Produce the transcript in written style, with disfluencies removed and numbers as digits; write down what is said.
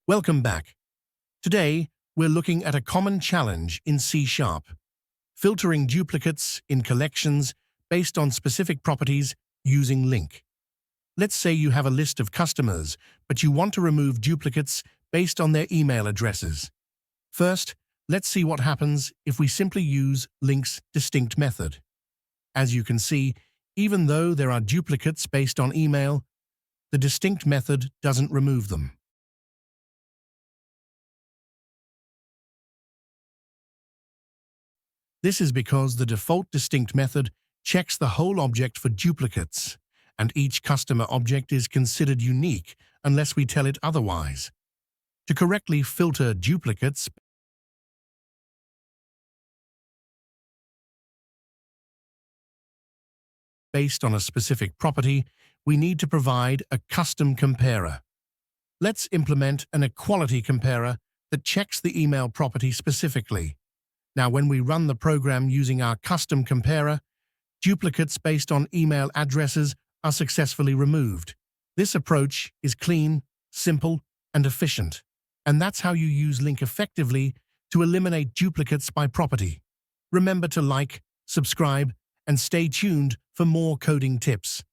Welcome back. Today, we're looking at a common challenge in C#, filtering duplicates in collections based on specific properties using LINQ. Let's say you have a list of customers, but you want to remove duplicates based on their email addresses. First, let's see what happens if we simply use LINQ's distinct method. As you can see, even though there are duplicates based on email, the distinct method doesn't remove them. This is because the default distinct method checks the whole object for duplicates, and each customer object is considered unique unless we tell it otherwise. To correctly filter duplicates based on a specific property, we need to provide a custom comparer. Let's implement an equality comparer that checks the email property specifically. Now, when we run the program using our custom comparer, duplicates based on email addresses are successfully removed. This approach is clean, simple, and efficient. And that's how you use LINQ effectively to eliminate duplicates by property. Remember to like, subscribe, and stay tuned for more coding tips.